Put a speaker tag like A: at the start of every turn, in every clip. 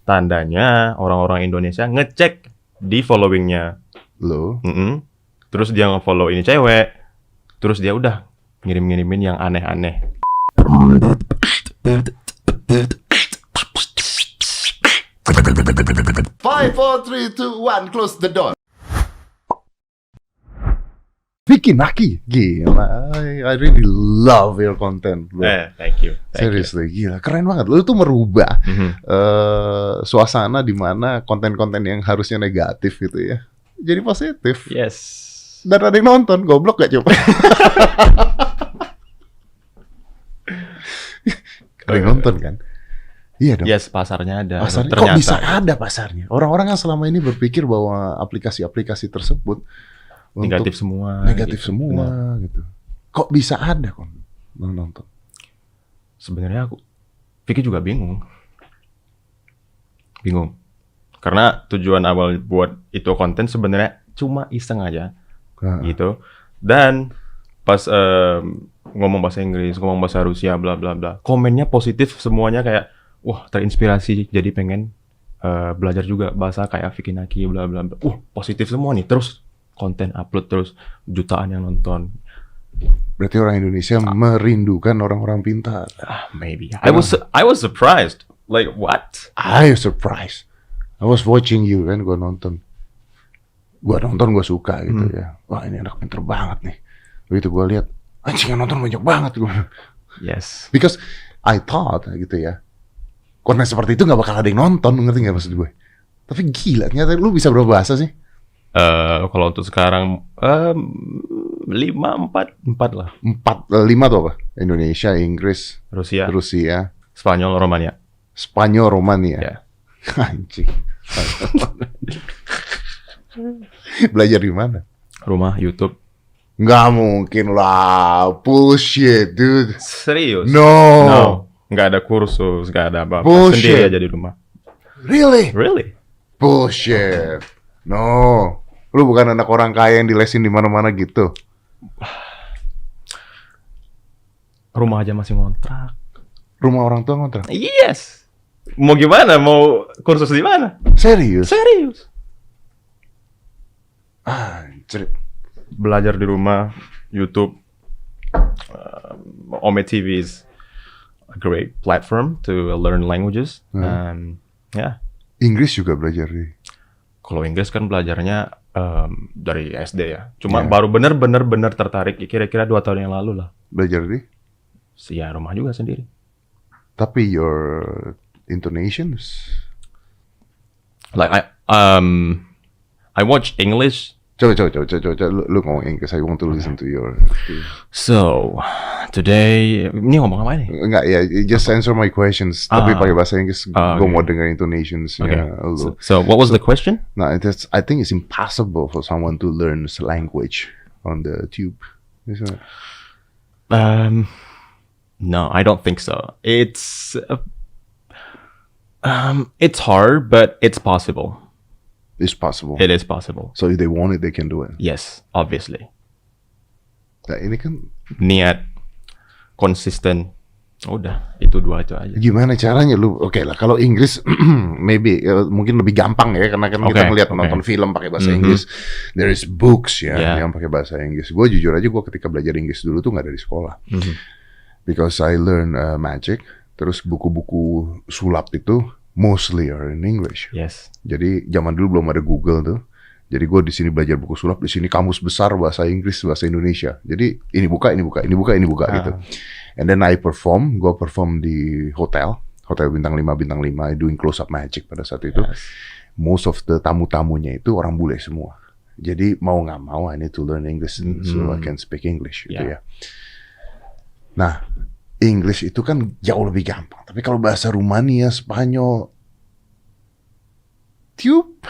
A: tandanya orang-orang Indonesia ngecek di followingnya
B: Lo,
A: terus dia nge-follow ini cewek, terus dia udah ngirim-ngirimin yang aneh-aneh.
B: 5, 4, 3, 2, 1, close the door. Vicky Naki, gila, I really love your content, bro.
A: Thank you.
B: Seriously, gila, keren banget. Lu tuh merubah suasana di mana konten-konten yang harusnya negatif gitu ya, jadi positif.
A: Yes.
B: Dan ada yang nonton, goblok gak coba? Ada yang nonton kan? Iya dong.
A: Yes, pasarnya ada.
B: Pasarnya
A: Ternyata
B: kok bisa ada pasarnya? Orang-orang yang selama ini berpikir bahwa aplikasi-aplikasi tersebut
A: negatif semua.
B: negatif
A: gitu.
B: semua
A: Benar.
B: gitu. Kok bisa ada kok nonton?
A: Sebenarnya Vicky juga bingung. Karena tujuan awal buat itu konten sebenarnya cuma iseng aja, gitu. Dan pas ngomong bahasa Inggris, ngomong bahasa Rusia, bla bla bla, komennya positif semuanya, kayak wah terinspirasi, jadi pengen belajar juga bahasa kayak Vicky Naki, bla bla bla. Positif semua nih, terus konten upload terus, jutaan yang nonton.
B: Berarti orang Indonesia merindukan orang-orang pintar.
A: Maybe. I was surprised. Like what?
B: I surprised. I was watching you kan, gue nonton, gue suka gitu ya. Wah ini anak pintar banget nih. Begitu gue lihat, anjing yang nonton banyak banget gue.
A: Yes.
B: Because I thought gitu ya, konten seperti itu nggak bakal ada yang nonton, ngerti nggak maksud gue? Tapi gila, ternyata lu bisa berapa bahasa sih?
A: Kalau untuk sekarang 5, 4 lah.
B: 5 tuh apa? Indonesia, Inggris,
A: Rusia,
B: Spanyol, Romania.
A: Ya.
B: Anjing. Belajar di mana?
A: Rumah, YouTube.
B: Nggak mungkin lah, bullshit, dude.
A: Serius?
B: No.
A: Nggak ada kursus, nggak ada apa-apa.
B: Bullshit.
A: Sendiri aja di rumah.
B: Really?
A: Bullshit.
B: No. Lu bukan anak orang kaya yang dilesin di mana-mana gitu.
A: Rumah aja masih ngontrak.
B: Rumah orang tua ngontrak?
A: Yes. Mau gimana? Mau kursus di mana?
B: Serius? Anjir.
A: Belajar di rumah, YouTube, Ome TV is a great platform to learn languages. Yeah.
B: Inggris juga belajar di.
A: Kalau Inggris kan belajarnya dari SD ya. Cuma baru bener-bener tertarik kira-kira 2 tahun yang lalu lah.
B: Belajar di?
A: Ya rumah juga sendiri.
B: Tapi your intonations?
A: Like I watch English.
B: Coba. Lu ngomong Inggris. I want to listen to your.
A: So today, ini ngomong apa nih?
B: Enggak ya, just answer my questions. Tapi pakai bahasa Inggris. Gue mau dengar intonations.
A: Okay. So what was the question?
B: Nah, I think it's impossible for someone to learn language on the tube. Isn't it?
A: No, I don't think so. It's hard, but it's possible.
B: It's possible.
A: It is possible.
B: So if they want it, they can do it.
A: Yes, obviously.
B: Nah, ini kan
A: Niat, konsisten. Udah, itu 2 itu aja.
B: gimana caranya lu? Oke lah, kalau Inggris maybe mungkin lebih gampang ya, karena kan kita ngeliat nonton film pakai bahasa Inggris. There is books ya yang pakai bahasa Inggris. Gue jujur aja, gue ketika belajar Inggris dulu tuh nggak dari sekolah. Because I learn magic, terus buku-buku sulap itu mostly are in English.
A: Yes.
B: Jadi zaman dulu belum ada Google tuh. Jadi gue di sini belajar buku sulap, di sini kamus besar bahasa Inggris, bahasa Indonesia. Jadi ini buka gitu. And then I perform di hotel bintang 5, doing close up magic pada saat itu.
A: Yes.
B: Most of the tamu-tamunya itu orang bule semua. Jadi mau nggak mau I need to learn English so I can speak English gitu ya. Nah, English itu kan jauh lebih gampang. Tapi kalau bahasa Rumania, Spanyol, tiup.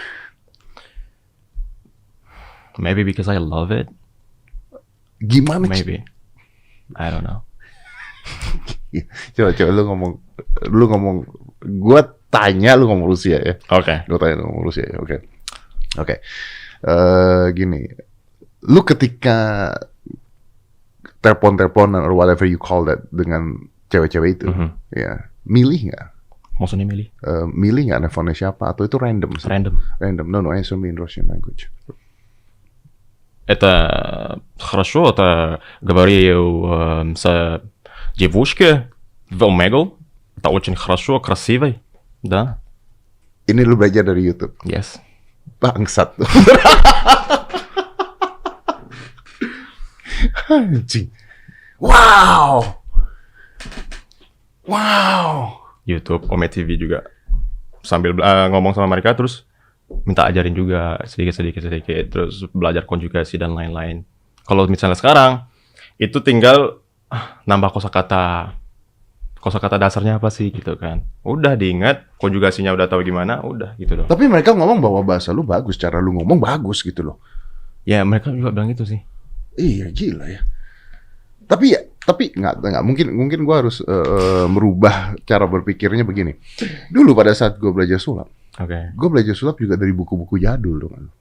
A: Maybe because I love it.
B: Gimana?
A: Maybe. I don't know.
B: Coba lu ngomong. Gua tanya, lu ngomong Rusia ya.
A: Oke.
B: Gua tanya, lu ngomong Rusia ya. Oke. Gini, lu ketika telepon or whatever you call that dengan cewek-cewek itu, ya milih nggak?
A: Maksudnya milih?
B: Milih nggak teleponnya siapa atau itu random?
A: Random.
B: Random. No, answer me in Russian language.
A: Это хорошо, это говорил с девушкой в Омегу. Это очень хорошо, красивый. Да.
B: Ini lu belajar dari YouTube.
A: Yes.
B: Bangsat. Anjing. Wow.
A: YouTube, Ome TV juga. Sambil ngomong sama mereka terus minta ajarin juga sedikit. Terus belajar konjugasi dan lain-lain. Kalau misalnya sekarang itu tinggal nambah kosakata dasarnya apa sih gitu kan. Udah diingat, konjugasinya udah tahu gimana, udah gitu loh.
B: Tapi mereka ngomong bahwa bahasa lu bagus, cara lu ngomong bagus gitu loh.
A: Ya mereka juga bilang itu sih.
B: Iya gila ya. Tapi nggak mungkin gue harus merubah cara berpikirnya begini. Dulu pada saat gue belajar sulap, gue belajar sulap juga dari buku-buku jadul dong.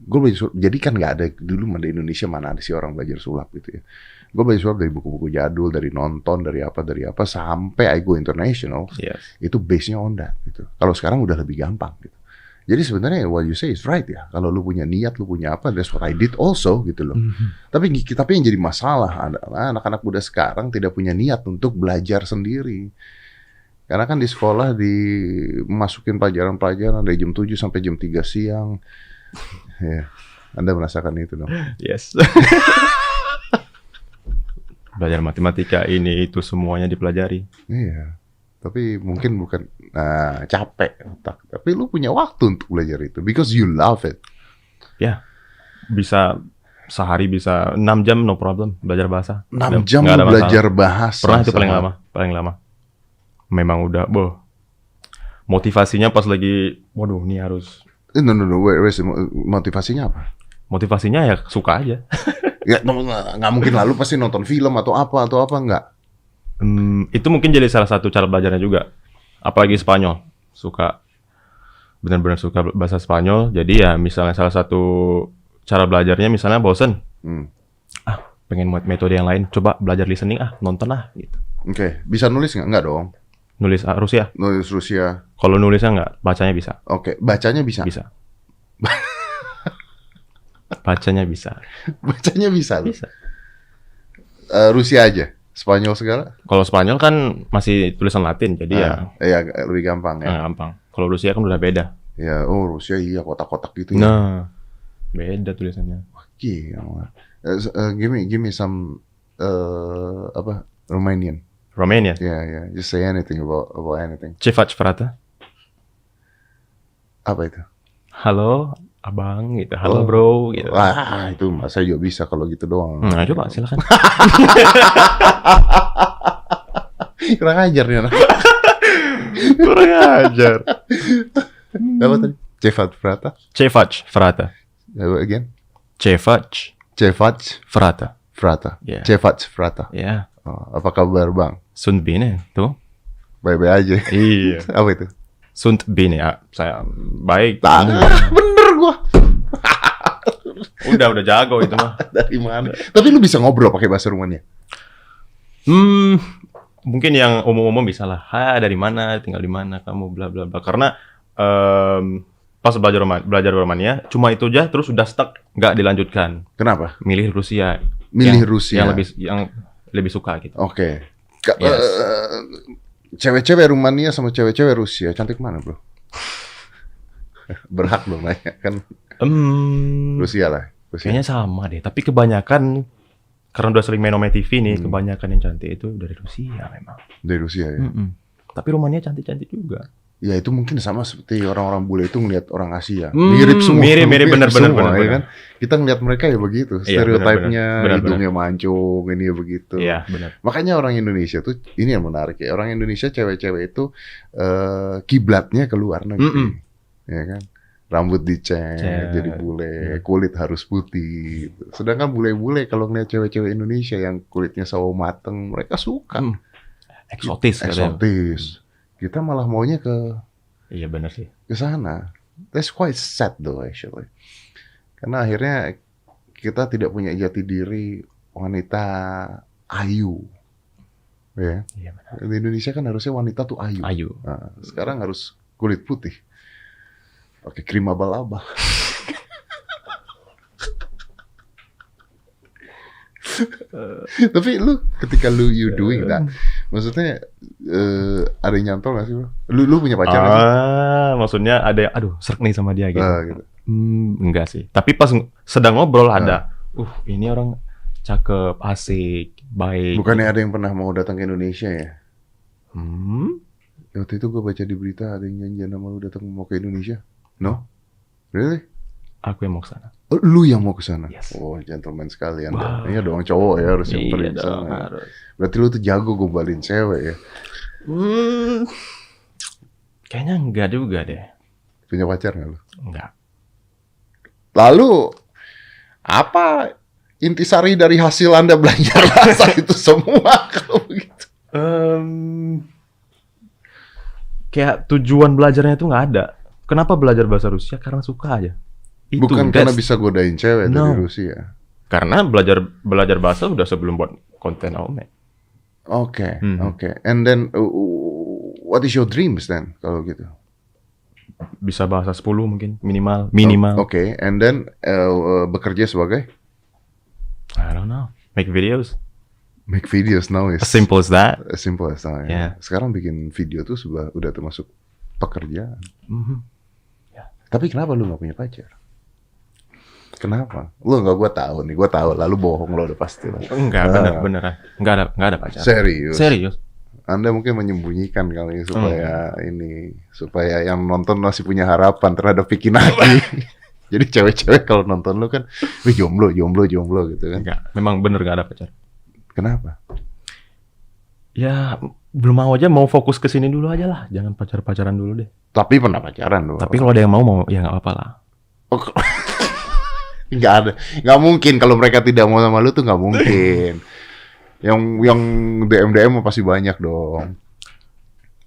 B: Gue belajar sulap, jadi kan nggak ada dulu di Indonesia mana ada sih orang belajar sulap gitu ya. Gue belajar sulap dari buku-buku jadul, dari nonton, dari apa sampai I go international.
A: Yes.
B: Itu base-nya on that gitu. Kalau sekarang udah lebih gampang gitu. Jadi sebenarnya what you say is right ya. Kalau lu punya niat, lu punya apa, that's what I did also gitu loh. Tapi yang jadi masalah adalah anak-anak muda sekarang tidak punya niat untuk belajar sendiri. Karena kan di sekolah dimasukin pelajaran-pelajaran dari jam 7 sampai jam 3 siang. Ya, Anda merasakan itu dong.
A: Yes. Belajar matematika ini itu semuanya dipelajari.
B: Iya. Tapi mungkin bukan capek otak. Tapi lu punya waktu untuk belajar itu because you love it.
A: Ya. Bisa sehari bisa 6 jam no problem belajar bahasa.
B: 6 jam lu belajar bahasa.
A: Pernah itu paling lama. Memang udah motivasinya pas lagi waduh ini harus
B: motivasinya apa?
A: Motivasinya ya suka aja.
B: Ya nggak mungkin lalu pasti nonton film atau apa nggak?
A: Itu mungkin jadi salah satu cara belajarnya juga. Apalagi Spanyol. Benar-benar suka bahasa Spanyol. Jadi ya misalnya salah satu cara belajarnya misalnya bosen. Pengen metode yang lain. Coba belajar listening nonton gitu.
B: Oke. Bisa nulis nggak? Nggak dong.
A: Nulis Rusia?
B: Nulis Rusia.
A: Kalau nulisnya nggak, bacanya bisa.
B: Oke. Bacanya bisa?
A: Bisa. Bacanya bisa.
B: Bacanya bisa loh.
A: Bisa.
B: Rusia aja? Spanyol segala?
A: Kalau Spanyol kan masih tulisan Latin, jadi
B: ya lebih gampang ya.
A: Gampang. Kalau Rusia kan udah beda.
B: Ya, Rusia iya kotak-kotak gitu ya.
A: Nah, beda tulisannya.
B: Gila. Give me some Romanian.
A: Romanian?
B: Yeah. Just say anything about anything.
A: Ce faci, frate?
B: Apa itu?
A: Halo, abang gitu. Halo, bro gitu.
B: Itu saya juga bisa kalau gitu doang.
A: Nah, coba silakan.
B: Kurang ajar nih anak.
A: Kurang ajar.
B: Apa tadi? Cevat frata.
A: Cevac frata.
B: Again?
A: Cevac frata.
B: Frata.
A: Yeah.
B: Cevac frata.
A: Ya.
B: Apa kabar bang?
A: Sunt bine, tuh.
B: Baik-baik aja.
A: Iya.
B: Apa itu?
A: Sunt bine, saya baik.
B: Bener gua.
A: Udah jago itu mah.
B: Dari mana? Tapi lu bisa ngobrol pakai bahasa Rumania?
A: Mungkin yang umum-umum bisa lah. Dari mana, tinggal di mana, kamu bla bla bla. Karena pas belajar Romania cuma itu aja, terus udah stuck, nggak dilanjutkan.
B: Kenapa?
A: Milih Rusia.
B: Rusia.
A: Yang lebih suka gitu.
B: Oke.
A: Yes.
B: Cewek-cewek Rumania sama cewek-cewek Rusia cantik mana bro? Berhak dong nanya kan. Rusia lah.
A: Kayaknya sama deh. Tapi kebanyakan karena udah sering main Ome TV nih, kebanyakan yang cantik itu dari Rusia memang.
B: Dari Rusia ya.
A: Tapi Rumania cantik-cantik juga.
B: Ya itu mungkin sama seperti orang-orang bule itu ngelihat orang Asia. Mirip semua.
A: Mirip benar.
B: Ya kan? Kita ngelihat mereka ya begitu. Stereotipnya, hidungnya mancung, ini ya begitu.
A: Iya, benar.
B: Makanya orang Indonesia tuh, ini yang menarik ya. Orang Indonesia cewek-cewek itu kiblatnya ke luar negeri. Ya kan? Rambut dicet, jadi bule, kulit harus putih. Sedangkan bule-bule kalau ngeliat cewek-cewek Indonesia yang kulitnya sawo mateng, mereka suka.
A: Eksotis.
B: Kita malah maunya ke
A: iya benar sih.
B: Ke sana. That's quite sad though actually. Karena akhirnya kita tidak punya jati diri wanita ayu. Ya.
A: Iya benar.
B: Di Indonesia kan harusnya wanita tuh ayu.
A: Ayu.
B: Nah, sekarang harus kulit putih. Pakai krim abal-abal. Tapi lu ketika you doing that, maksudnya ada yang nyantol gak sih bro? Lu punya pacar gak sih?
A: Maksudnya ada yang, aduh, serk nih sama dia gitu.
B: Gitu.
A: Enggak sih. Tapi pas sedang ngobrol ada, ini orang cakep, asik, baik.
B: Bukannya ada yang pernah mau datang ke Indonesia ya?
A: Hmm?
B: Waktu itu gue baca di berita ada yang janjian sama lu datang mau ke Indonesia. No? Really?
A: Aku yang mau ke sana.
B: Oh, lu yang mau ke sana?
A: Yes.
B: Oh, gentleman sekalian.
A: Wow.
B: Iya dong, cowok ya harus yang pergi
A: Iya
B: ke
A: dong,
B: sana.
A: harus.
B: Berarti lu tuh jago gombalin cewek ya?
A: Kayaknya enggak juga deh.
B: Punya pacar nggak lu?
A: Enggak.
B: Lalu apa intisari dari hasil Anda belajar bahasa itu semua kalau begitu?
A: Kayak tujuan belajarnya itu nggak ada. Kenapa belajar bahasa Rusia? Karena suka aja. Itu,
B: bukan karena bisa godain cewek dari Rusia.
A: Karena belajar bahasa udah sebelum buat konten Ome.
B: Oke. And then what is your dreams then kalau gitu?
A: Bisa bahasa 10 mungkin minimal.
B: Oke. And then bekerja sebagai?
A: I don't know. Make videos.
B: Make videos now is
A: As simple as that.
B: As simple as that.
A: Yeah.
B: Sekarang bikin video tuh udah termasuk pekerjaan.
A: Yeah.
B: Tapi kenapa lu nggak punya pacar? Kenapa? Lu nggak, gue tahu. Lalu bohong lo udah pasti lah.
A: Enggak, beneran. Enggak ada pacar.
B: Serius. Anda mungkin menyembunyikan kali supaya yang nonton masih punya harapan terhadap Vicky Naki. Jadi cewek-cewek kalau nonton lu kan, jomblo gitu kan?
A: Enggak, memang bener nggak ada pacar.
B: Kenapa?
A: Ya belum mau aja, mau fokus ke sini dulu aja lah. Jangan pacaran dulu deh.
B: Tapi pernah pacaran loh.
A: Tapi kalau ada yang mau ya nggak apa-apa lah.
B: Nggak mungkin kalau mereka tidak mau sama lu tuh nggak mungkin. Yang DM pasti banyak dong.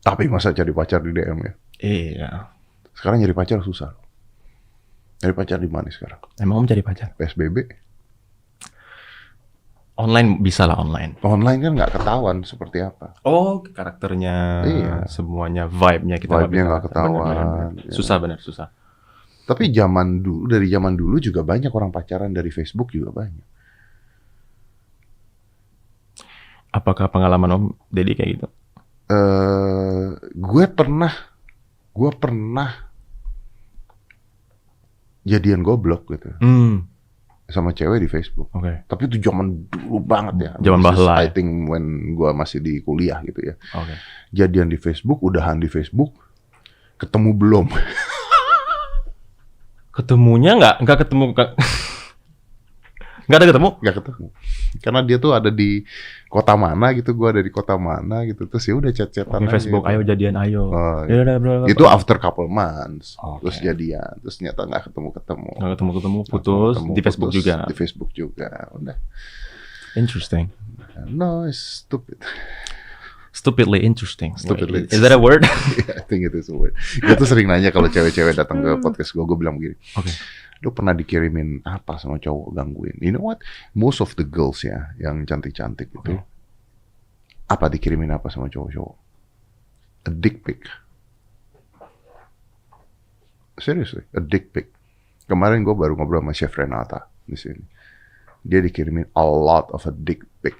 B: Tapi masa cari pacar di DM ya?
A: Iya.
B: Sekarang nyari pacar susah. Nyari pacar di mana sekarang?
A: Emang cari pacar?
B: PSBB?
A: Online bisa lah online.
B: Online kan nggak ketahuan seperti apa.
A: Oh, karakternya, semuanya, vibe-nya kita
B: nggak ketahuan.
A: Bener. Susah, bener susah.
B: Tapi dari zaman dulu juga banyak orang pacaran dari Facebook juga banyak.
A: Apakah pengalaman Om Deddy kayak gitu?
B: Gue pernah jadian goblok gitu. Sama cewek di Facebook.
A: Oke.
B: Tapi itu zaman dulu banget ya.
A: Zaman bahla.
B: I think when gue masih di kuliah gitu ya.
A: Oke.
B: Jadian di Facebook, udahan di Facebook, ketemu belum?
A: Ketemunya nggak ketemu. Nggak ada ketemu?
B: Nggak ketemu. Karena dia tuh ada di kota mana gitu, gue ada di kota mana gitu. Terus ya udah chat-chatan aja.
A: Facebook,
B: gitu.
A: Ayo jadian, ayo.
B: Itu after couple months.
A: Okay.
B: Terus jadian. Terus ternyata nggak ketemu.
A: Nggak ketemu, putus. Di Facebook
B: putus,
A: juga.
B: Di Facebook juga. Udah.
A: Interesting.
B: No, it's stupid.
A: Stupidly interesting.
B: Stupidly.
A: Is that a word?
B: Yeah, I think it is a word. Gue tuh sering nanya kalau cewek-cewek datang ke podcast gue bilang begini.
A: Oke.
B: Lu pernah dikirimin apa sama cowok gangguin? You know what? Most of the girls ya, yang cantik-cantik itu, apa dikirimin apa sama cowok-cowok? A dick pic. Seriously, a dick pic. Kemarin gue baru ngobrol sama Chef Renata di sini. Dia dikirimin a lot of a dick pic.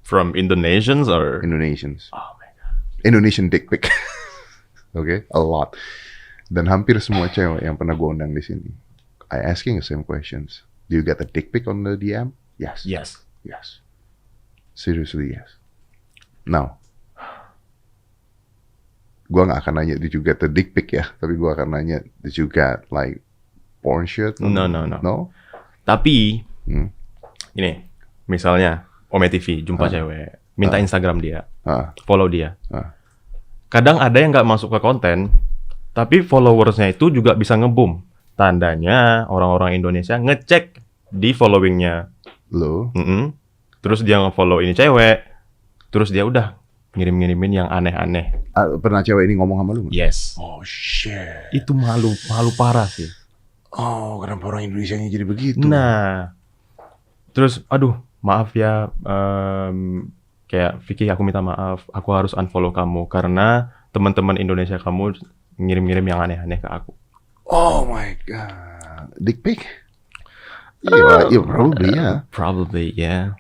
A: From Indonesians or?
B: Indonesians.
A: Oh my God.
B: Indonesian dick pic. Okay, a lot. Dan hampir semua cewek yang pernah gue undang di sini, I asking the same questions. Do you get a dick pic on the DM? Yes.
A: Yes.
B: Yes. Seriously, yes. Now, gue nggak akan nanya did you get a dick pic ya, tapi gue akan nanya did you get like porn shit?
A: No.
B: No.
A: Tapi, ini, misalnya Ome TV jumpa cewek, minta Instagram dia, follow dia. Kadang ada yang nggak masuk ke konten, tapi followersnya itu juga bisa nge-boom. Tandanya orang-orang Indonesia ngecek di followingnya.
B: Lo?
A: Terus dia nge-follow ini cewek, terus dia udah ngirim-ngirimin yang aneh-aneh.
B: Pernah cewek ini ngomong sama lu?
A: Yes.
B: Oh shit.
A: Itu malu parah sih.
B: Oh, kenapa orang Indonesia jadi begitu?
A: Nah, terus aduh maaf ya, kayak Vicky aku minta maaf, aku harus unfollow kamu karena teman-teman Indonesia kamu ngirim-ngirim yang aneh-aneh ke aku.
B: Oh my god, dick pic? Iya, probably ya.
A: Probably ya.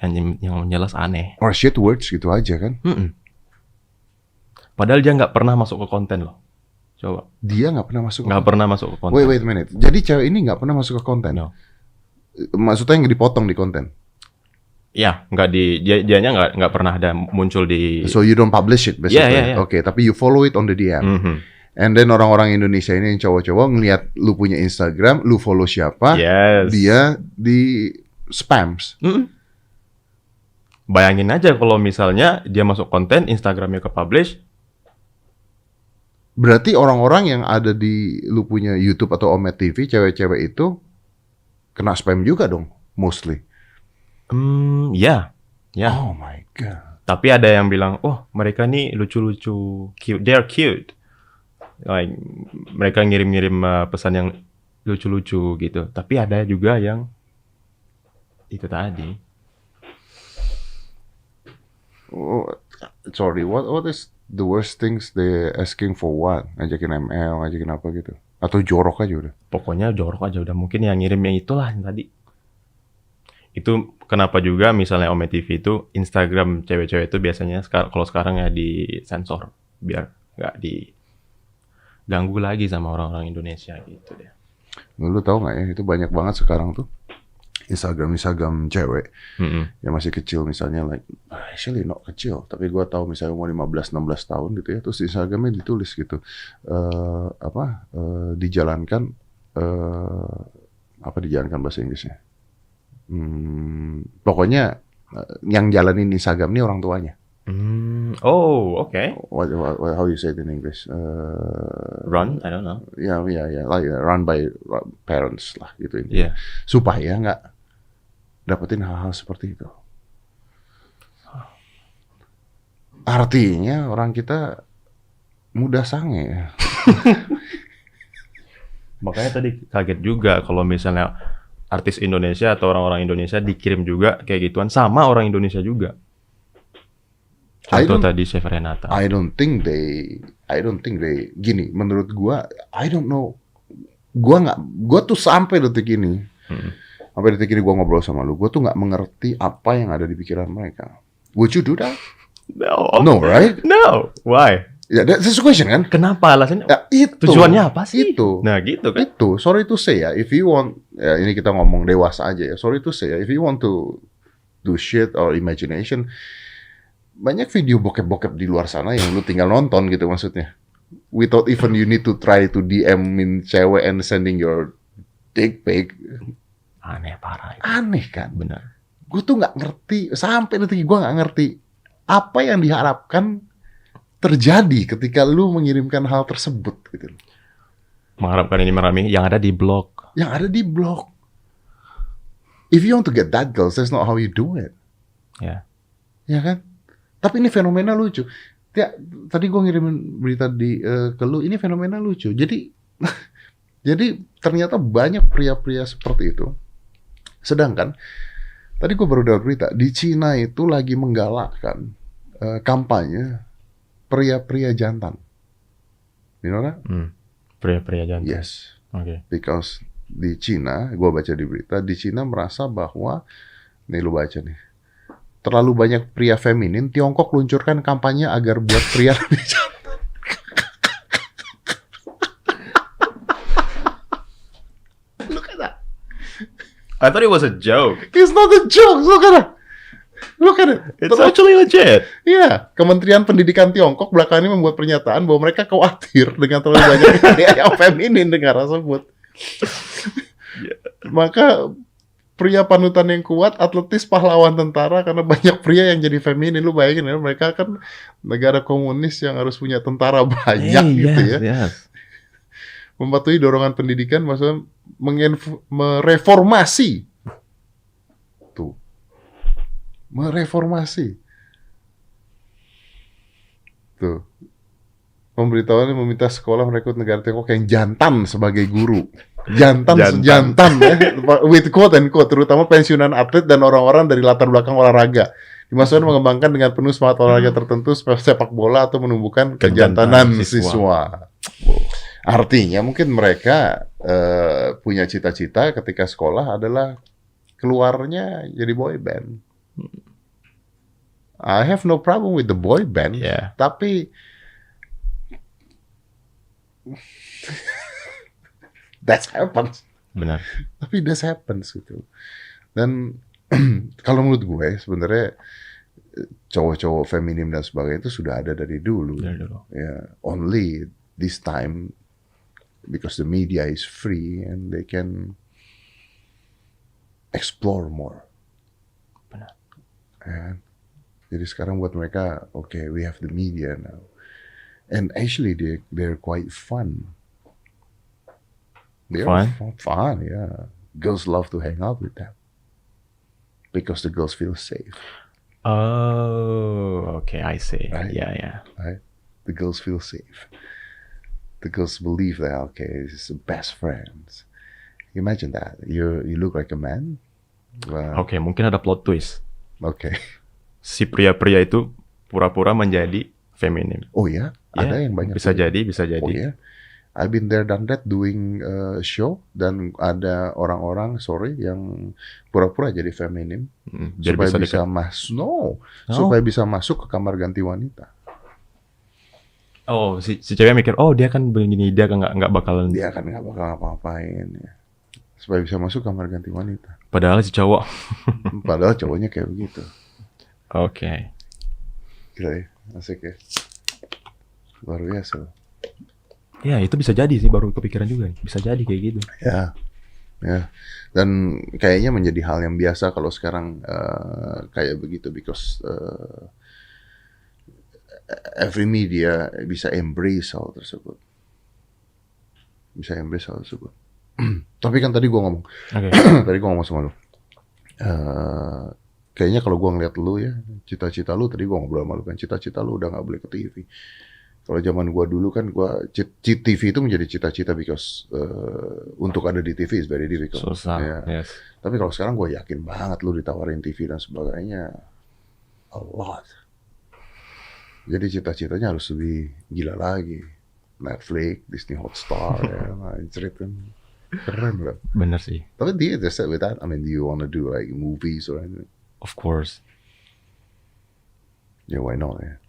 A: Yang jelas aneh.
B: Or shit words gitu aja kan?
A: Padahal dia nggak pernah masuk ke konten loh. Coba.
B: Dia nggak pernah masuk.
A: Nggak pernah masuk ke konten.
B: Wait a minute. Jadi cewek ini nggak pernah masuk ke konten?
A: No.
B: Maksudnya yang dipotong di konten?
A: Ya, dianya nggak pernah ada muncul di.
B: So you don't publish it basically?
A: Yeah.
B: Oke, tapi you follow it on the DM. And then orang-orang Indonesia ini yang cowok-cowok ngelihat lu punya Instagram, lu follow siapa, dia di spams.
A: Bayangin aja kalau misalnya dia masuk konten, Instagramnya ke publish.
B: Berarti orang-orang yang ada di lu punya YouTube atau Omet TV, cewek-cewek itu kena spam juga dong, mostly.
A: Ya.
B: Oh my god.
A: Tapi ada yang bilang, oh mereka nih lucu-lucu, cute, they're cute. Like mereka ngirim-ngirim pesan yang lucu-lucu gitu. Tapi ada juga yang itu tadi.
B: Oh, sorry, what is the worst things they asking for what? Ngajakin ML, ngajakin apa gitu? Atau jorok aja udah?
A: Pokoknya jorok aja udah. Mungkin yang ngirim yang itulah yang tadi. Itu kenapa juga misalnya Ome TV itu Instagram cewek-cewek itu biasanya kalau sekarang ya disensor biar nggak diganggu lagi sama orang-orang Indonesia gitu deh.
B: Lu tahu nggak ya, itu banyak banget sekarang tuh Instagram cewek yang masih kecil misalnya, like actually not kecil, tapi gue tahu misalnya umur 15-16 tahun gitu ya, terus di Instagramnya ditulis gitu dijalankan dijalankan bahasa Inggrisnya, pokoknya yang jalanin Instagram ini orang tuanya.
A: Oh, okay.
B: What how you say it in English?
A: Run? I don't know.
B: Yeah, like run by parents lah gitu.
A: Yeah.
B: Supaya nggak dapetin hal-hal seperti itu. Artinya orang kita mudah sange.
A: Makanya tadi kaget juga kalau misalnya artis Indonesia atau orang-orang Indonesia dikirim juga kayak gituan sama orang Indonesia juga. Contoh tadi Chef Renata.
B: I don't think they gini, menurut gua, I don't know. Gua tuh sampai detik ini gua ngobrol sama lu, gua tuh nggak mengerti apa yang ada di pikiran mereka. Would you do that? No, right?
A: No. Why?
B: Ya, that's the question kan?
A: Kenapa alasannya?
B: Ya, itu.
A: Tujuannya apa sih?
B: Itu.
A: Nah, gitu kan?
B: Itu. Sorry to say ya, if you want, ya ini kita ngomong dewasa aja ya. Sorry to say ya, if you want to do shit or imagination, banyak video bokep-bokep di luar sana yang lu tinggal nonton gitu maksudnya. Without even you need to try to DM-in cewek and sending your dick pic.
A: Aneh parah.
B: Aneh kan?
A: Benar.
B: Gue tuh nggak ngerti, sampai detik gue nggak ngerti apa yang diharapkan terjadi ketika lu mengirimkan hal tersebut gitu.
A: Mengharapkan ini merame yang ada di blog.
B: Yang ada di blog. If you want to get that girl, that's not how you do it.
A: Ya.
B: Ya kan? Tapi ini fenomena lucu. Ya, tadi gue ngirimin berita ke lu, ini fenomena lucu. Jadi ternyata banyak pria-pria seperti itu. Sedangkan tadi gue baru dapat berita di Cina itu lagi menggalakkan kampanye pria-pria jantan. You know that?
A: Pria-pria jantan.
B: Yes.
A: Okay.
B: Because di Cina, gue baca di berita, di Cina merasa bahwa, nih lu baca nih, terlalu banyak pria feminin, Tiongkok luncurkan kampanye agar buat pria lebih jantan. Look at that.
A: I thought it was a joke.
B: It's not a joke. Look at it.
A: It's actually legit.
B: Iya, Kementerian Pendidikan Tiongkok belakangan ini membuat pernyataan bahwa mereka khawatir dengan terlalu banyak pria yang feminin dengan tersebut. Maka pria panutan yang kuat, atletis, pahlawan tentara, karena banyak pria yang jadi feminin. Lu bayangin ya, mereka kan negara komunis yang harus punya tentara banyak gitu ya.
A: Yes.
B: Mematuhi dorongan pendidikan, maksudnya mereformasi. Tuh. Mereformasi. Tuh. Pemberitahuannya meminta sekolah merekrut negara Tiongkok yang jantan sebagai guru. Jantan ya. With quote and quote, terutama pensiunan atlet dan orang-orang dari latar belakang olahraga. Di masa depan mengembangkan dengan penuh semangat olahraga tertentu sepak bola atau menumbuhkan kejantanan siswa. Artinya mungkin mereka punya cita-cita ketika sekolah adalah keluarnya jadi boy band. I have no problem with the boy band, tapi that happens.
A: Benar.
B: Tapi that happens gitu. Dan kalau menurut gue sebenarnya cowok-cowok feminim dan sebagainya itu sudah ada dari dulu. Ya, only this time because the media is free and they can explore more.
A: Benar.
B: And jadi sekarang buat mereka, okay, we have the media now. And actually they're quite fun. They're fun, yeah. Girls love to hang out with them. Because the girls feel safe.
A: Oh, okay, I see.
B: Right?
A: Yeah.
B: Right? The girls feel safe. The girls believe that, okay, this is the best friends. Imagine that. You look like a man.
A: Oke, mungkin ada plot twist.
B: Okay.
A: Si pria-pria itu pura-pura menjadi feminim.
B: Oh ya? Ada yang banyak.
A: Bisa jadi.
B: Oh ya? I've been there done that doing show dan ada orang-orang yang pura-pura jadi feminim supaya bisa masuk. Supaya bisa masuk ke kamar ganti wanita.
A: Oh, si cewek mikir, oh dia kan begini, dia kan nggak bakalan.
B: Dia kan nggak bakal apa-apain ya. Supaya bisa masuk kamar ganti wanita.
A: Padahal si cowok.
B: Padahal cowoknya kayak begitu.
A: Oke.
B: Gila ya, asik ya. Luar biasa.
A: Ya, itu bisa jadi sih, baru kepikiran juga. Bisa jadi kayak gitu.
B: Ya. Dan kayaknya menjadi hal yang biasa kalau sekarang kayak begitu, because every media bisa embrace hal tersebut. Tapi kan tadi gue ngomong, tadi gue ngomong sama lu. Kayaknya kalau gue ngeliat lu ya, cita-cita lu, tadi gue ngobrol sama lu kan, cita-cita lu udah gak boleh ke TV. Kalau zaman gue dulu kan, TV itu menjadi cita-cita because untuk ada di TV is very difficult.
A: Susah, yes.
B: Tapi kalau sekarang gue yakin banget lu ditawarin TV dan sebagainya, a lot. Jadi cita-citanya harus lebih gila lagi. Netflix, Disney Hotstar, ya, cerita keren lah.
A: Bener sih.
B: Tapi do you interested with that? I mean, do you want to do like movies or anything?
A: Of course.
B: Yeah, why not? Yeah.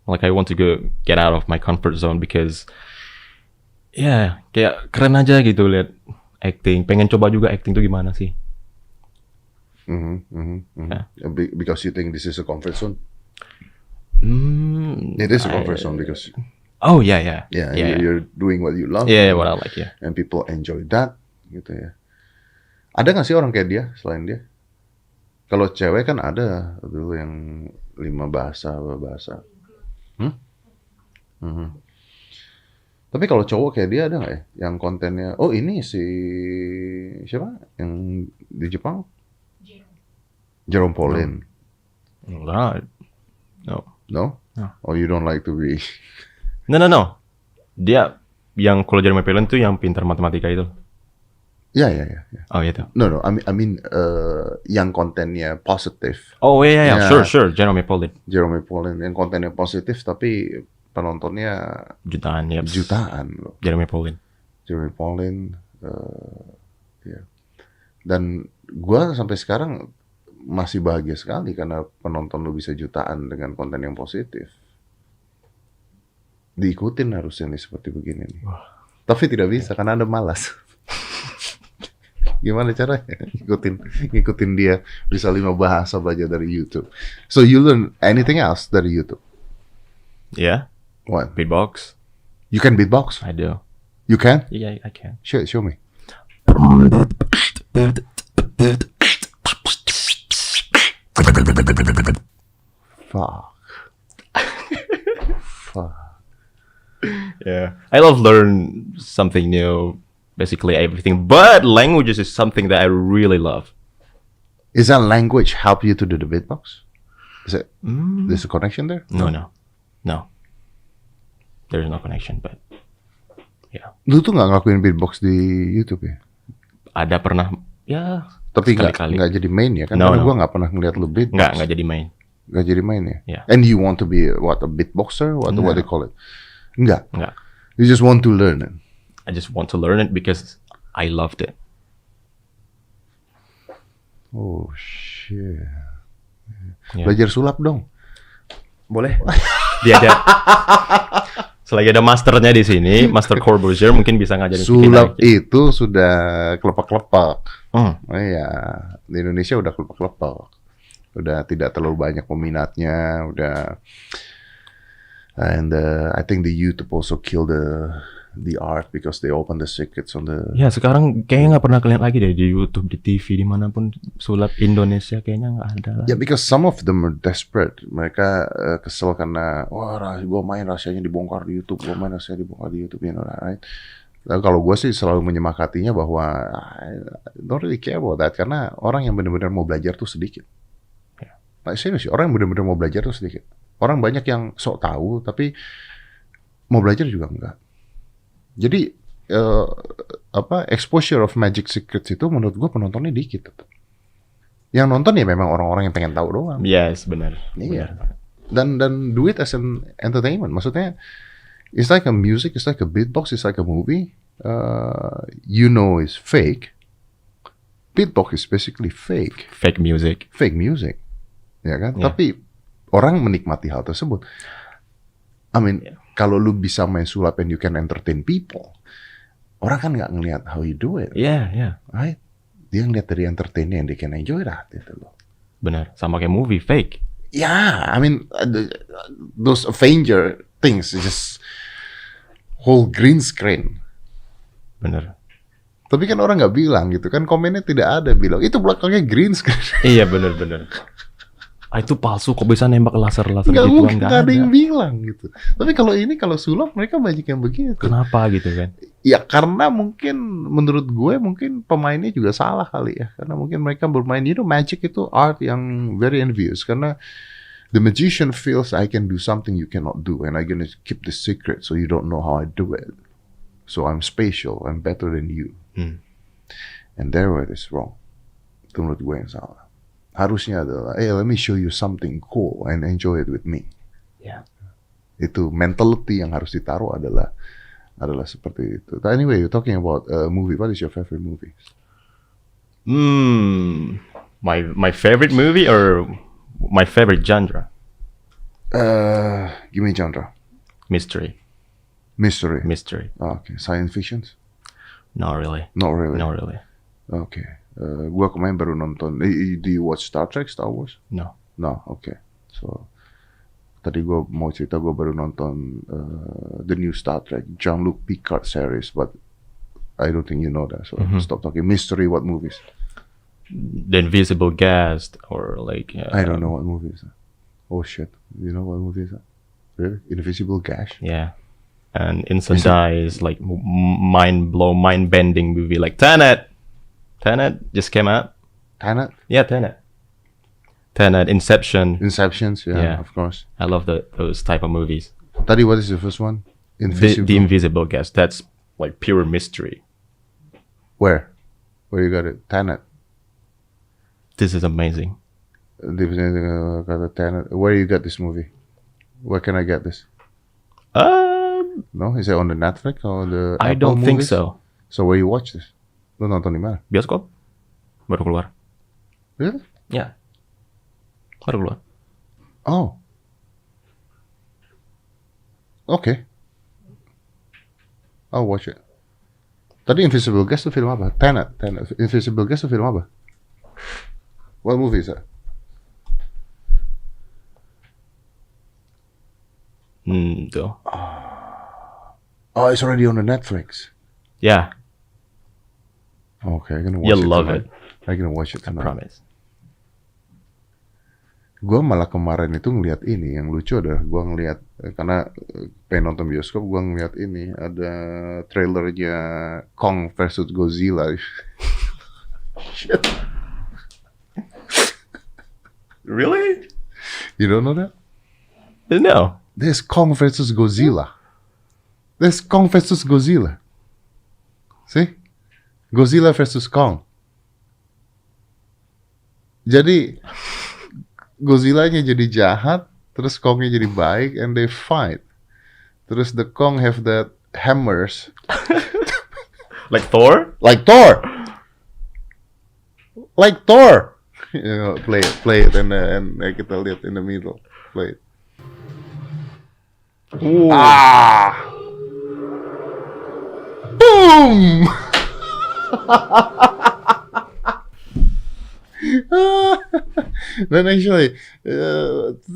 A: Like I want to get out of my comfort zone because kayak keren aja gitu lihat acting. Pengen coba juga acting tuh gimana sih?
B: Because you think this is a comfort zone? It is a comfort zone because you're doing what you love.
A: Yeah, what I like, yeah.
B: And people enjoy that, gitu ya. Ada nggak sih orang kayak dia selain dia? Kalau cewek kan ada dulu yang 5 bahasa. Tapi kalau cowok kayak dia ada nggak ya? Yang kontennya, oh ini si siapa? Yang di Jepang? Jerome Pauline. No? Oh, you don't like to be...
A: No. Dia yang kalau Jerome Pauline tuh yang pintar matematika itu.
B: Ya.
A: Oh, itu.
B: No. I mean yang kontennya positif.
A: Oh, yeah. Sure. Jerome Pauline
B: yang kontennya positif tapi penontonnya
A: jutaan
B: loh.
A: Jerome Pauline.
B: Ya. Dan gua sampai sekarang masih bahagia sekali karena penonton lu bisa jutaan dengan konten yang positif. Diikutin harusnya nih seperti begini nih. Tapi tidak bisa karena Anda malas. Gimana caranya ngikutin dia bisa 5 bahasa belajar dari YouTube. So you learn anything else dari YouTube?
A: Yeah.
B: What?
A: Beatbox.
B: You can beatbox?
A: I do.
B: You can?
A: Yeah, I can.
B: Show me. Fuck.
A: Yeah. I love learn something new. Basically everything, but languages is something that I really love.
B: Is that language help you to do the beatbox? Is it? There's a connection there?
A: No. There's no connection, but yeah.
B: Lu tuh nggak ngelakuin beatbox di YouTube ya?
A: Ada pernah, ya.
B: Tapi nggak jadi main ya kan?
A: No.
B: Karena gue nggak pernah ngeliat lu beatbox.
A: Nggak jadi main.
B: Gak jadi main ya?
A: Yeah.
B: And you want to be what, a beatboxer? What they call it? Enggak.
A: Enggak.
B: You just want to learn it.
A: I just want to learn it because I loved it.
B: Oh shit.
A: Yeah.
B: Belajar sulap dong.
A: Boleh. Dia ada. Selagi ada masternya di sini, Master Corbusier mungkin bisa ngajarin
B: sulap itu sudah kelepak-kelepak. Oh iya, di Indonesia udah kelepak-kelepak. Udah tidak terlalu banyak peminatnya, udah. And I think the YouTube also kill the art because they open the secrets on the.
A: Ya sekarang kayaknya nggak pernah kelihatan lagi deh di YouTube, di TV, dimanapun sulap Indonesia kayaknya nggak ada lah.
B: Yeah, because some of them are desperate. Mereka kesel karena gue main rahasianya dibongkar di YouTube, gue main rahasianya dibongkar di YouTube, you know that, right? Lalu kalau gue sih selalu menyemakatinya bahwa I don't really care about that karena orang yang benar-benar mau belajar tuh sedikit. Nah, serius, orang yang benar-benar mau belajar tuh sedikit. Orang banyak yang sok tahu tapi mau belajar juga enggak. Jadi exposure of Magic Secrets itu menurut gue penontonnya dikit tetap. Yang nonton ya memang orang-orang yang pengen tahu doang.
A: Yes, benar.
B: Iya. Dan do it as an entertainment. Maksudnya it's like a music, it's like a beatbox, it's like a movie. You know it's fake. Beatbox is basically fake.
A: Fake music.
B: Fake music. Ya kan? Yeah. Tapi orang menikmati hal tersebut. I mean, kalau lu bisa main sulap and you can entertain people, orang kan nggak ngelihat how you do it.
A: Yeah.
B: Right? Dia ngeliat dari entertainnya and they can enjoy that. Gitu loh.
A: Benar, sama kayak movie fake.
B: Yeah, I mean, those Avenger things just whole green screen.
A: Benar.
B: Tapi kan orang nggak bilang gitu kan, komennya tidak ada bilang itu belakangnya green screen.
A: Iya benar. Itu palsu, kok bisa nembak laser
B: nggak
A: gitu?
B: Mungkin, nggak ada yang bilang gitu. Tapi kalau sulap mereka banyak yang begitu.
A: Kenapa gitu kan?
B: Ya karena mungkin menurut gue mungkin pemainnya juga salah kali ya. Karena mungkin mereka bermain, magic itu art yang very envious. Karena the magician feels I can do something you cannot do and I'm gonna keep the secret so you don't know how I do it. So I'm special, I'm better than you. And there it is wrong. Itu menurut gue yang salah. Harusnya adalah, let me show you something cool and enjoy it with me.
A: Yeah.
B: Itu mentality yang harus ditaruh adalah seperti itu. But anyway, you're talking about a movie. What is your favorite movie?
A: My favorite movie or my favorite genre?
B: Give me genre.
A: Mystery.
B: Oh, okay. Science fiction?
A: Not really.
B: Okay. Gua kemarin baru nonton. Do you watch Star Wars?
A: No.
B: Okay. So tadi gua mau cerita gua baru nonton the new Star Trek Jean-Luc Picard series, but I don't think you know that. So stop talking. Mystery, what movies?
A: The Invisible Guest or like.
B: I don't know what movies. Oh shit! You know what movies? Really? Invisible Guest?
A: Yeah. And Instant Die is like mind-bending movie like Tenet. Tenet just came out.
B: Tenet?
A: Yeah, Tenet, Inception.
B: Yeah, of course.
A: I love those type of movies.
B: Tadi, what is the first one?
A: The Invisible Guest. That's like pure mystery.
B: Where you got it? Tenet.
A: This is amazing.
B: Where you got this movie? Where can I get this? No, is it on the Netflix or the
A: I
B: Apple
A: don't think
B: movies?
A: so.
B: So where you watch this? Lu nonton di mana?
A: Bioskop. Baru keluar.
B: Really?
A: Ya. Baru keluar.
B: Oh. Okay. I'll watch it. Tadi Invisible Guest itu film apa? Tenet. Invisible Guest itu film apa? What movie is that?
A: Tuh.
B: Oh, it's already on the Netflix.
A: Yeah.
B: Okay, I'm gonna watch
A: You'll
B: it
A: love
B: tonight.
A: it.
B: I'm gonna watch it tonight.
A: I promise.
B: Gue malah kemarin itu ngeliat ini yang lucu adalah gue ngeliat karena pengen nonton bioskop, gue ngeliat ini ada trailernya Kong versus Godzilla. Shit.
A: Really?
B: You don't know that?
A: No.
B: There's Kong versus Godzilla. See? Godzilla versus Kong. Jadi Godzilla-nya jadi jahat, terus Kong-nya jadi baik, and they fight. Terus the Kong have that hammers.
A: Like Thor?
B: Like Thor! Like Thor! You know, play it, and kita lihat in the middle. Play it.
A: Ooh.
B: Boom! Dan actually,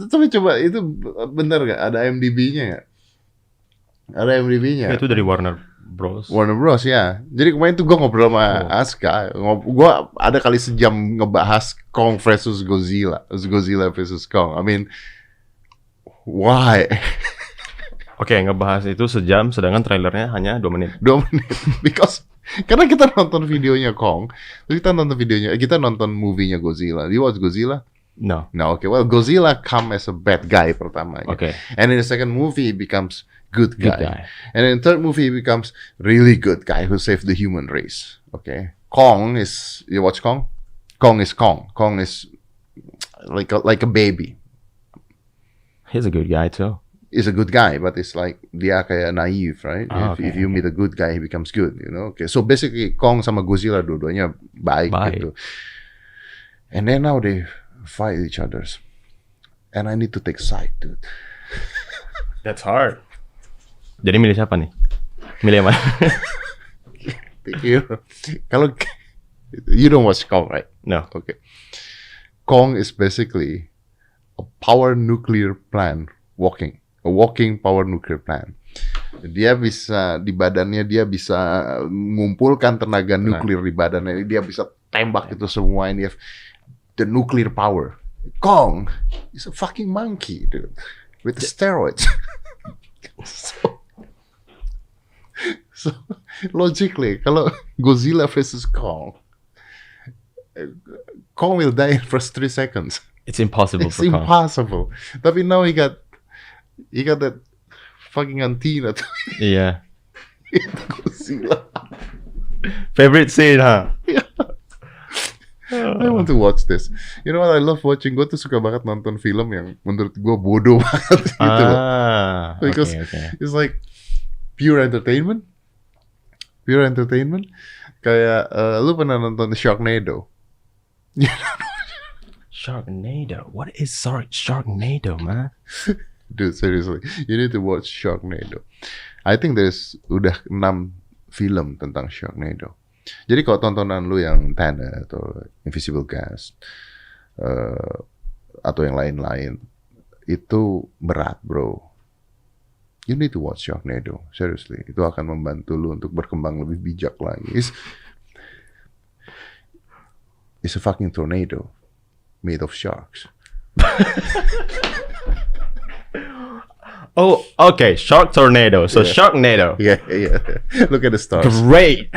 B: tapi coba itu benar gak? Ada IMDb-nya gak? Ada IMDb-nya.
A: Itu dari Warner Bros.
B: Warner Bros ya. Jadi kemarin tuh gue ngobrol sama Aska. Gue ada kali sejam ngebahas Kong versus Godzilla. Godzilla versus Kong. I mean, why?
A: Oke, ngebahas itu sejam, sedangkan trailernya hanya 2 menit.
B: 2 menit. Because karena kita nonton videonya Kong, terus kita nonton movie-nya Godzilla. You watch Godzilla?
A: No.
B: No, okay. Well, Godzilla come as a bad guy pertama.
A: Okay.
B: And in the second movie, he becomes good guy.
A: Good guy.
B: And in the third movie, he becomes really good guy who saved the human race. Okay. Kong is, you watch Kong? Kong is Kong. Kong is like a baby.
A: He's a good guy too.
B: Is a good guy, but it's like dia kayak naive, right?
A: Okay,
B: if you meet a good guy, he becomes good, you know. Okay, so basically Kong sama Godzilla dua-duanya baik gitu. And then now they fight each others, and I need to take side, dude.
A: That's hard. Jadi milih siapa nih? Milih yang mana?
B: Kalau you don't watch Kong, right?
A: No.
B: Okay. Kong is basically a power nuclear plant walking. A walking power nuclear plant. Dia bisa, di badannya dia bisa mengumpulkan tenaga nuklir di badannya. Dia bisa tembak itu semua. And dia have the nuclear power. Kong is a fucking monkey, dude. With the steroids. So logically, kalau Godzilla versus Kong will die in first 3 seconds.
A: It's impossible
B: It's
A: for Kong.
B: impossible. Tapi now he got that fucking antenna to
A: Iya.
B: Godzilla.
A: Favorite scene, huh?
B: I want to watch this. You know what I love watching? Gue tuh suka banget nonton film yang menurut gue bodoh banget gitu loh. Because it's like pure entertainment. Pure entertainment. Kayak lu pernah nonton Sharknado?
A: Sharknado? What is Sharknado, man?
B: Dude, seriously, you need to watch Sharknado. I think there's udah 6 film tentang Sharknado. Jadi kalau tontonan lu yang Tenet atau Invisible Gas atau yang lain-lain itu berat, bro. You need to watch Sharknado. Seriously, itu akan membantu lu untuk berkembang lebih bijak lagi. It's a fucking tornado made of sharks.
A: Oh, okay. Shark Tornado. So Sharknado.
B: Yeah. Look at the stars.
A: Great.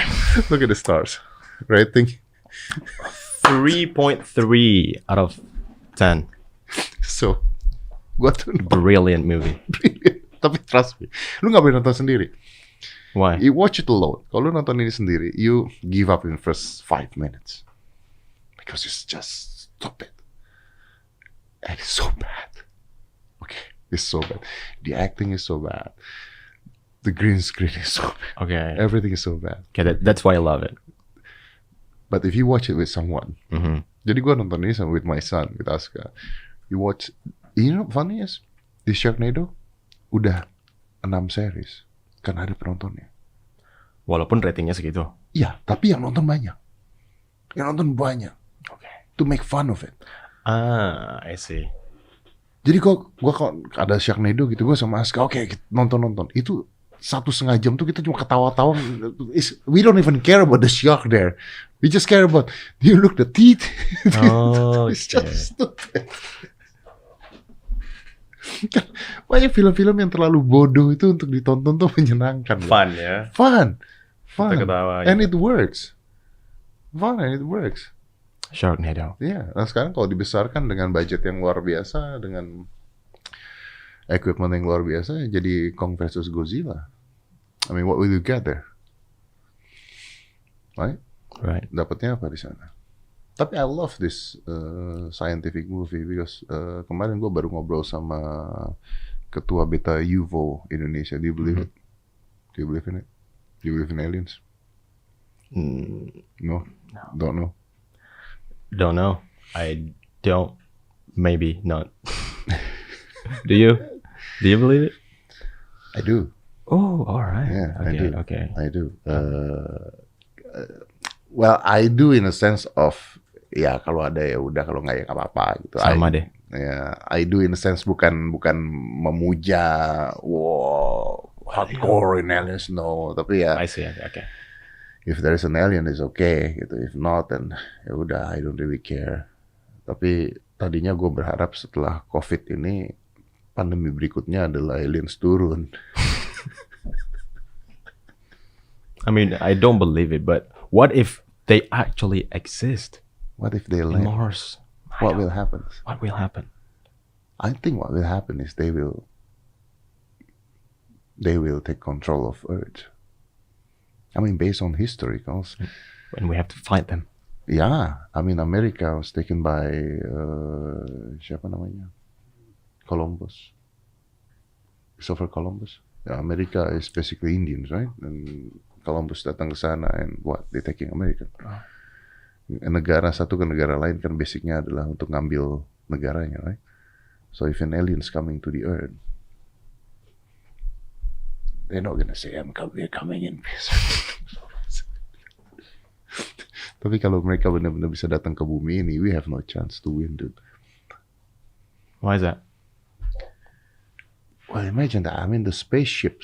B: Look at the stars. Rating
A: 3.3 out of 10.
B: So, gua tuh
A: Brilliant movie.
B: tapi trust me, lu nggak boleh nonton sendiri.
A: Why?
B: You watch it alone. Kalau lu nonton ini sendiri, you give up in first 5 minutes because it's just stupid and it's so bad. Okay. It's so bad. The acting is so bad. The green screen is so bad.
A: Okay.
B: Everything is so bad.
A: Okay, that's why I love it.
B: But if you watch it with someone, jadi gue nonton ini with my son, with Aska. You watch, you know funny is, di Sharknado udah 6 series karena ada penontonnya.
A: Walaupun ratingnya segitu.
B: Iya, tapi yang nonton banyak. Okay. To make fun of it.
A: I see.
B: Jadi kok ada Sharknado gitu, gue sama Aska, oke, nonton. Itu 1,5 jam tuh kita cuma ketawa-tawa. We don't even care about the shark there. We just care about, you look the teeth.
A: Oh,
B: it's just stupid. Banyak film-film yang terlalu bodoh itu untuk ditonton tuh menyenangkan.
A: Fun ya.
B: Fun.
A: Kita ketawa.
B: And it works. Fun and it works.
A: Sharknado.
B: Iya, nah sekarang kalau dibesarkan dengan budget yang luar biasa, dengan equipment yang luar biasa, jadi Kong versus Godzilla. I mean, what will you get there? Right?
A: Right.
B: Dapatnya apa di sana? Tapi I love this scientific movie because kemarin gue baru ngobrol sama ketua Beta UFO Indonesia. Do you believe it? Do you believe in it? Do you believe in aliens? No. Don't know.
A: Don't know. I don't. Maybe not. Do you? Do you believe it?
B: I do.
A: Oh, all right.
B: Yeah,
A: okay,
B: I do.
A: Okay.
B: I do. Well, I do in a sense of ya kalau ada ya udah, kalau nggak ya nggak apa-apa gitu.
A: Sama deh.
B: Ya, I do in a sense bukan memuja, wow, hardcore in aliens, no. Tapi ya,
A: I see. Okay.
B: if there is an alien, it's okay gitu. If not, then ya udah, I don't really care. Tapi tadinya gue berharap setelah COVID ini pandemi berikutnya adalah aliens turun.
A: I mean, I don't believe it, but what if they actually exist?
B: What if they
A: In
B: land?
A: Mars?
B: What will happen?
A: What will happen?
B: I think what will happen is they will take control of Earth. I mean, based on history, cause
A: And we have to fight them.
B: yeah, I mean, America was taken by siapa namanya? Columbus. Christopher Columbus. Yeah, America is basically Indians, right? And Columbus datang ke sana and what? They taking America. Negara satu ke negara lain kan basicnya adalah untuk ngambil negaranya, right? So if an alien's coming to the Earth, they're not gonna say, we're coming in peace. Tapi kalau mereka benar-benar bisa datang ke bumi ini, we have no chance to win, dude.
A: Why is that?
B: Well, imagine that. I mean, the spaceship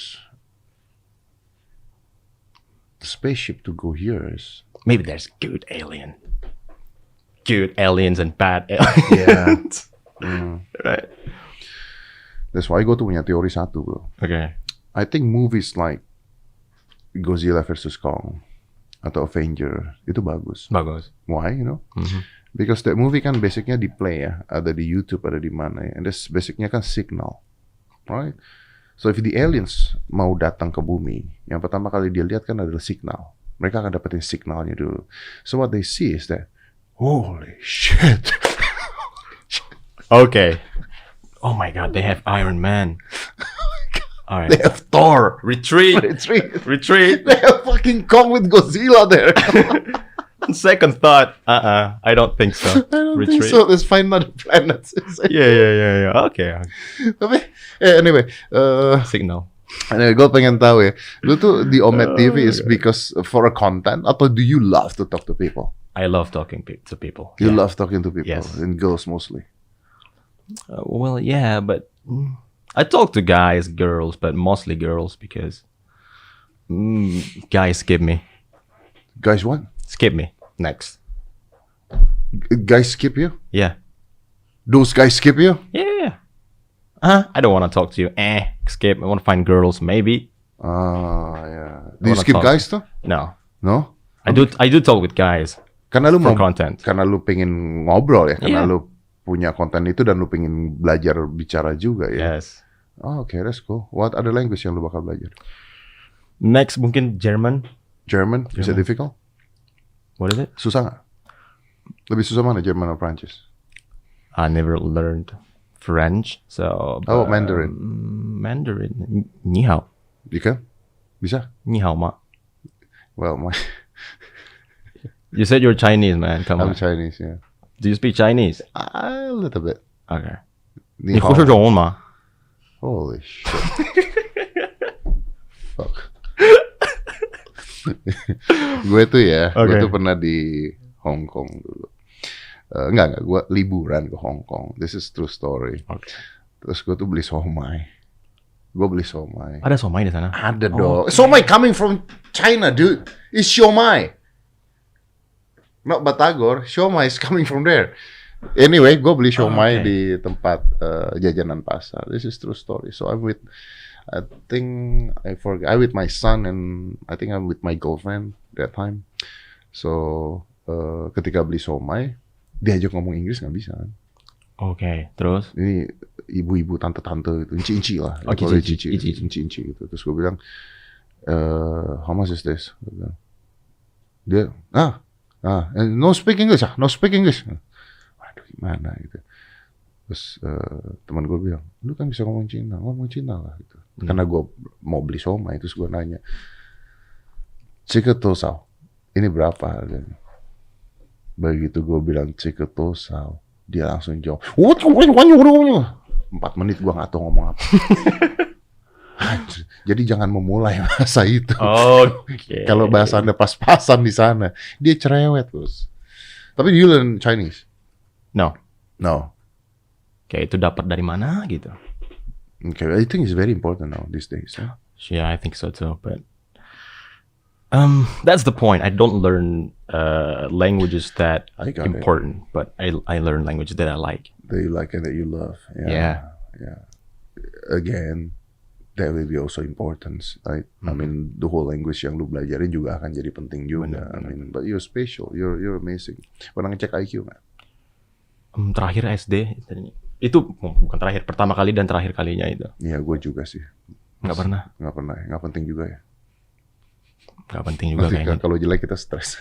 B: to go here is...
A: Maybe there's good aliens and bad aliens.
B: Yeah.
A: Right.
B: That's why gue tuh punya teori satu, bro.
A: Okay.
B: I think movies like Godzilla vs. Kong atau Avenger itu bagus.
A: Bagus.
B: Why, you know? Because that movie kan basicnya di play ya, ada di YouTube, ada di mana ya. And this basicnya kan signal, right? So if the aliens mau datang ke bumi, yang pertama kali dia lihat kan adalah signal. Mereka akan dapetin signalnya dulu. So what they see is that, holy shit.
A: Okay. Oh my God, they have Iron Man. All right.
B: They have Thor.
A: Retreat.
B: Retreat. They have fucking Kong with Godzilla there.
A: Second thought, I don't think so.
B: I don't think so. Let's find another planet.
A: Yeah. Okay.
B: Tapi, anyway.
A: Signal.
B: Anyway, gue pengen tahu ya, lu tuh di Omet TV is because for a content, atau do you love to talk to people?
A: I love talking to people.
B: You love talking to people,
A: Yes.
B: And girls mostly.
A: Well, yeah, but I talk to guys, girls, but mostly girls because guys skip me.
B: Guys what?
A: Skip me. Next.
B: Guys skip you?
A: Yeah.
B: Those guys skip you?
A: Yeah. I don't want to talk to you. Skip. I want to find girls, maybe.
B: Yeah. Do you
A: wanna
B: skip
A: talk.
B: guys tuh?
A: No.
B: No?
A: I do talk with guys
B: Karena lu
A: for
B: mau
A: content.
B: Karena lu pengen ngobrol ya, karena
A: Yeah.
B: lu punya konten itu dan lu pengen belajar bicara juga ya.
A: Yes.
B: Oh, okay, that's cool. What other language yang lu bakal belajar?
A: Next mungkin German.
B: German? Is it difficult?
A: What is it?
B: Susah nggak? Lebih susah mana, Jerman atau Prancis?
A: I never learned French, so.
B: Oh, Mandarin.
A: Mandarin. Ni hao.
B: You can? Bisa?
A: Ni hao ma.
B: Well,
A: You said you're Chinese, man. Come
B: I'm
A: on.
B: Chinese, yeah.
A: Do you speak Chinese?
B: A little bit.
A: Okay.
B: 你好。
A: 你会说中文吗？
B: Holy shit. Fuck. Gue tuh ya, gue
A: Okay.
B: tuh pernah di Hong Kong dulu. Enggak, gue liburan ke Hong Kong. This is true story.
A: Okay.
B: Terus gue tuh beli somai. Gue beli somai.
A: Ada somai di sana?
B: Ada dong. Somai coming from China, dude. It's siomai. Not Batagor. Siomai is coming from there. Anyway, gue beli siomai
A: okay.
B: di tempat jajanan pasar. This is true story. So I'm with, I with my son and I think I'm with my girlfriend that time. So ketika beli somai, diajak ngomong Inggris nggak bisa.
A: Oke, terus?
B: Ini ibu-ibu, tante-tante itu, inci-inci lah.
A: Oh,
B: Inci-inci gitu. Terus gue bilang, how much is this? Dia, No speak English no speak English. Waduh gimana gitu. Terus teman gue bilang, lu kan bisa ngomong Cina lah gitu. Karena gue mau beli somai, terus gue nanya, Ciketosau, ini berapa harganya? Begitu gue bilang Ciketosau, dia langsung jawab, 4 menit gue nggak tahu ngomong apa. Jadi jangan memulai bahasa itu.
A: Okay.
B: Kalau bahasa Anda pas-pasan di sana, dia cerewet terus. Tapi you learn Chinese?
A: No.
B: Kayak
A: itu dapat dari mana gitu?
B: Okay, I think it's very important now these days. Huh?
A: Yeah, I think so too. But that's the point. I don't learn languages that important, but I learn languages that I like.
B: That you like and that you love.
A: Yeah.
B: Again, that will be also important, right? I mean, the whole language yang lu belajarin juga akan jadi penting juga. Benar. I mean, but you're special, you're amazing. Pernah ngecek IQ nggak?
A: Terakhir SD. Itu bukan terakhir, pertama kali dan terakhir kalinya itu.
B: Iya, gue juga sih.
A: Nggak pernah.
B: Nggak penting juga ya.
A: Nggak penting juga kayaknya.
B: Kalau jelek kita stres.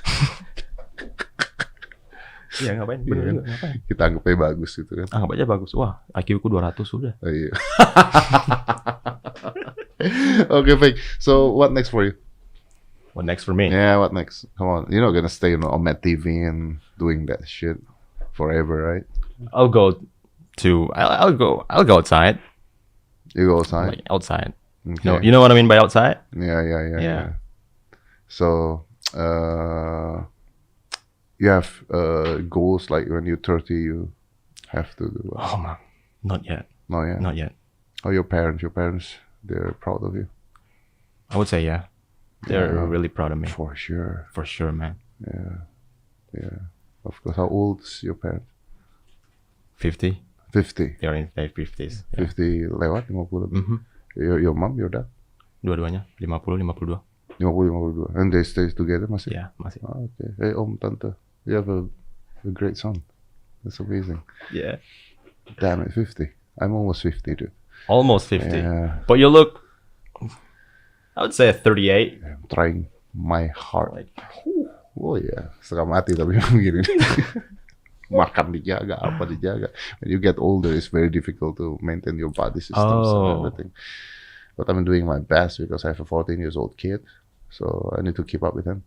A: Iya, ngapain? Bener juga, ngapain?
B: Kita anggapnya bagus gitu kan.
A: Anggap aja bagus. Wah, IQ ku 200 sudah.
B: Iya. Okay, fake. So, what next for you?
A: What next for me?
B: Yeah, what next? Come on. You're not gonna stay on Met TV and doing that shit forever, right?
A: I'll go outside.
B: You go outside?
A: Like outside.
B: Okay.
A: No, you know what I mean by outside?
B: Yeah. So, you have goals like when you're 30, you have to do.
A: Oh man, not yet.
B: Not yet. How your parents? Your parents, they're proud of you.
A: I would say yeah. They're really proud of me.
B: For sure,
A: man.
B: Yeah. Of course. How old is your parents?
A: 50. They're in their 50s.
B: 50 lewat 50 lebih. Your mom, your dad?
A: Dua-duanya 50, 52.
B: 52. And they stay together masih?
A: Yeah, masih.
B: Okay. Hey om, tante, you have a great son. That's amazing.
A: Yeah.
B: Damn it, 50. I'm almost 50, dude.
A: Almost 50.
B: Yeah.
A: But you look, I would say 38.
B: I'm trying my heart. Oh yeah, setengah mati tapi begini. Makan dijaga, apa dijaga. When you get older, it's very difficult to maintain your body systems and everything. But I'm doing my best because I have a 14-year-old kid, so I need to keep up with him.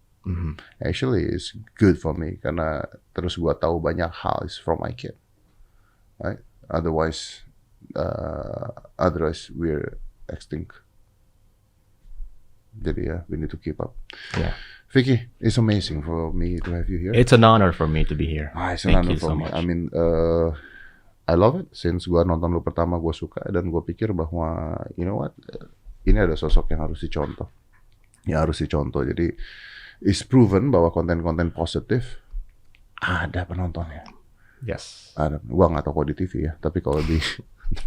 B: Actually, it's good for me karena terus gua tahu banyak hal is from my kid, right? Otherwise we're extinct. Jadi we need to keep up.
A: Yeah.
B: Vicky, it's amazing for me to have you here.
A: It's an honor for me to be here.
B: It's an honor for me. I mean, I love it. Since gua nonton lu pertama, gua suka dan gua pikir bahwa, you know what, ini ada sosok yang harus dicontoh. Jadi, it's proven bahwa konten-konten positif ada penontonnya.
A: Yes.
B: Ada. Gua nggak tahu kalau di TV ya, tapi kalau di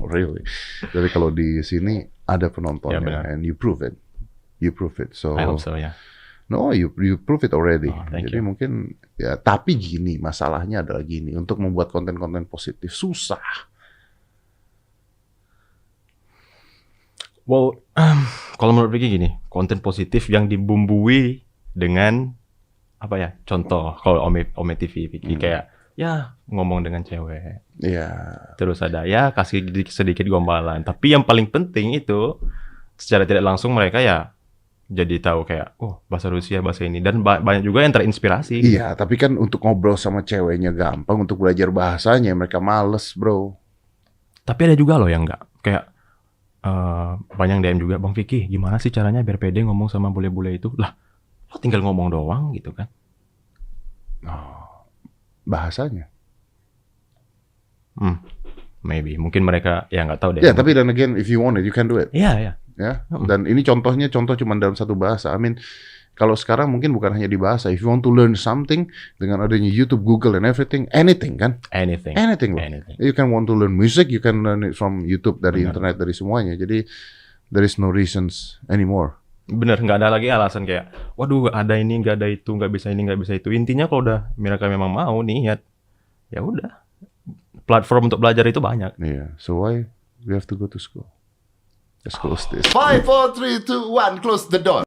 B: really, tapi kalau di sini ada penontonnya, and you prove it. So
A: I hope so, yeah.
B: No, you prove it already.
A: Jadi
B: mungkin ya, tapi gini, masalahnya adalah gini, untuk membuat konten-konten positif susah.
A: Well, kalau menurut Vicky gini, konten positif yang dibumbui dengan apa ya? Contoh kalau Ome TV Vicky kayak ya ngomong dengan cewek.
B: Iya.
A: Terus ada ya kasih sedikit gombalan, tapi yang paling penting itu secara tidak langsung mereka ya jadi tahu kayak, bahasa Rusia, bahasa ini. Dan banyak juga yang terinspirasi.
B: Iya, tapi kan untuk ngobrol sama ceweknya gampang, untuk belajar bahasanya mereka males, bro.
A: Tapi ada juga loh yang enggak. Kayak, banyak DM juga, Bang Vicky, gimana sih caranya biar pede ngomong sama bule-bule itu? Lah, lo tinggal ngomong doang gitu kan.
B: Bahasanya?
A: Maybe. Mungkin mereka, ya nggak tahu deh.
B: Ya, tapi then again, if you want it, you can do it.
A: Iya.
B: Ya, dan ini contoh cuma dalam satu bahasa. I mean, kalau sekarang mungkin bukan hanya di bahasa. If you want to learn something, dengan adanya YouTube, Google, and everything, anything kan?
A: Anything.
B: You can want to learn music, you can learn it from YouTube, dari internet, dari semuanya. Jadi, there is no reasons anymore.
A: Bener, nggak ada lagi alasan kayak, waduh, ada ini, nggak ada itu, nggak bisa ini, nggak bisa itu. Intinya kalau udah mereka memang mau niat, ya udah. Platform untuk belajar itu banyak.
B: Yeah, so why we have to go to school? Let's close this. 5, 4, 3, 2, 1, close the door.